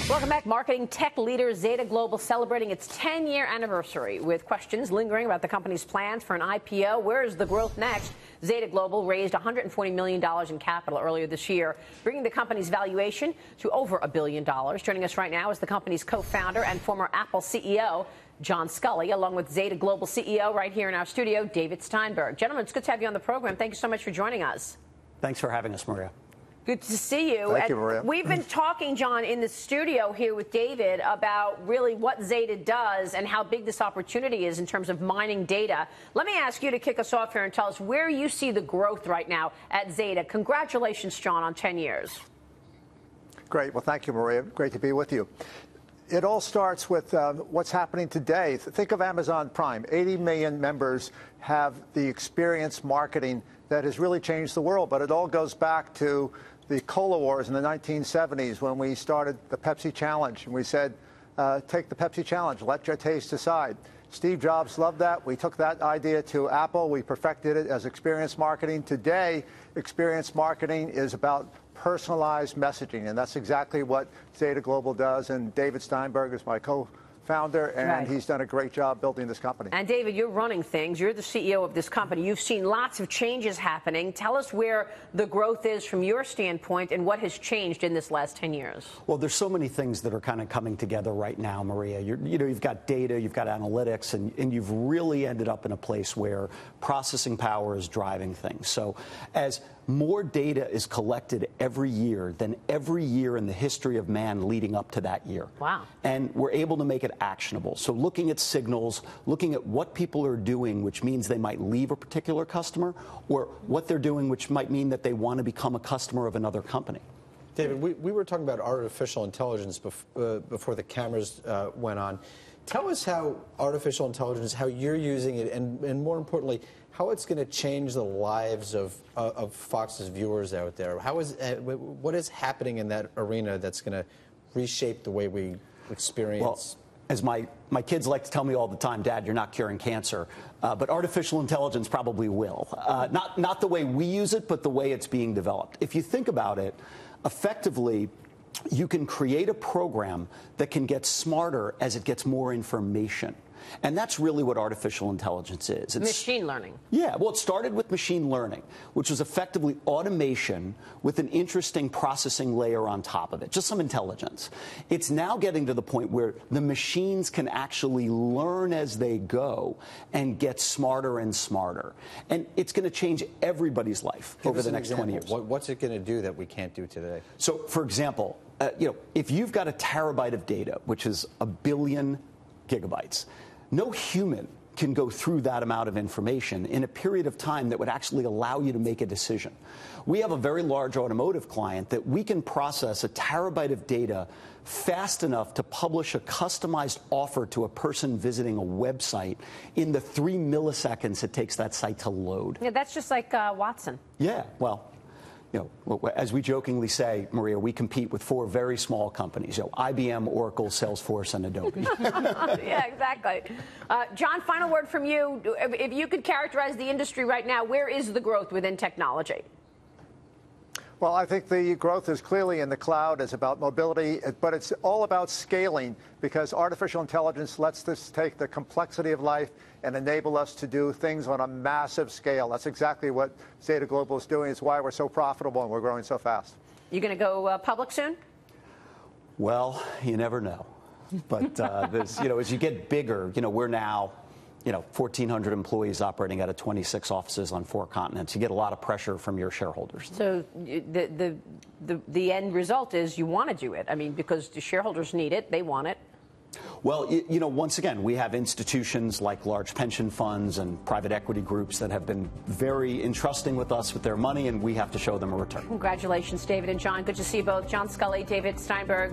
Welcome back. Marketing tech leader Zeta Global celebrating its 10-year anniversary with questions lingering about the company's plans for an IPO. Where is the growth next? Zeta Global raised $140 million in capital earlier this year, bringing the company's valuation to over $1 billion. Joining us right now is the company's co-founder and former Apple CEO, John Sculley, along with Zeta Global CEO right here in our studio, David Steinberg. Gentlemen, it's good to have you on the program. Thank you so much for joining us. Thanks for having us, Maria. Good to see you. Thank you, Maria. We've been talking, John, in the studio here with David about really what Zeta does and how big this opportunity is in terms of mining data. Let me ask you to kick us off here and tell us where you see the growth right now at Zeta. Congratulations, John, on 10 years. Great. Well, thank you, Maria. Great to be with you. It all starts with what's happening today. Think of Amazon Prime. 80 million members have the experience marketing that has really changed the world, but it all goes back to the cola wars in the 1970s when we started the Pepsi Challenge. And we said, take the Pepsi Challenge, let your taste decide. Steve Jobs loved that. We took that idea to Apple. We perfected it as experience marketing. Today, experience marketing is about personalized messaging, and that's exactly what Zeta Global does. And David Steinberg is my co-founder, and he's done a great job building this company. And David, you're running things. You're the CEO of this company. You've seen lots of changes happening. Tell us where the growth is from your standpoint and what has changed in this last 10 years. Well, there's so many things that are kind of coming together right now, Maria. You've got data, you've got analytics, and you've really ended up in a place where processing power is driving things. So as more data is collected every year than every year in the history of man leading up to that year. Wow. And we're able to make it actionable. So looking at signals, looking at what people are doing, which means they might leave a particular customer, or what they're doing, which might mean that they want to become a customer of another company. David, we were talking about artificial intelligence before the cameras went on. Tell us how artificial intelligence, how you're using it, and more importantly, how it's going to change the lives of Fox's viewers out there. What is happening in that arena that's going to reshape the way we experience? Well, as my kids like to tell me all the time, Dad, you're not curing cancer, but artificial intelligence probably will. Not the way we use it, but the way it's being developed. If you think about it, effectively, you can create a program that can get smarter as it gets more information. And that's really what artificial intelligence is. It's machine learning. Yeah, well, it started with machine learning, which was effectively automation with an interesting processing layer on top of it, just some intelligence. It's now getting to the point where the machines can actually learn as they go and get smarter and smarter. And it's going to change everybody's life over the next 20 years. What's it going to do that we can't do today? So, for example, if you've got a terabyte of data, which is 1 billion gigabytes, no human can go through that amount of information in a period of time that would actually allow you to make a decision. We have a very large automotive client that we can process 1 terabyte of data fast enough to publish a customized offer to a person visiting a website in the 3 milliseconds it takes that site to load. Yeah, that's just like Watson. Yeah, well, as we jokingly say, Maria, we compete with 4 very small companies, IBM, Oracle, Salesforce, and Adobe. Yeah, exactly. John, final word from you. If you could characterize the industry right now, where is the growth within technology? Well, I think the growth is clearly in the cloud. It's about mobility, but it's all about scaling, because artificial intelligence lets us take the complexity of life and enable us to do things on a massive scale. That's exactly what Zeta Global is doing. It's why we're so profitable and we're growing so fast. You going to go public soon? Well, you never know. But as you get bigger, we're now 1,400 employees operating out of 26 offices on 4 continents. You get a lot of pressure from your shareholders. So the end result is you want to do it. I mean, because the shareholders need it, they want it. Well, once again, we have institutions like large pension funds and private equity groups that have been very entrusting with us with their money, and we have to show them a return. Congratulations, David and John. Good to see you both. John Sculley, David Steinberg.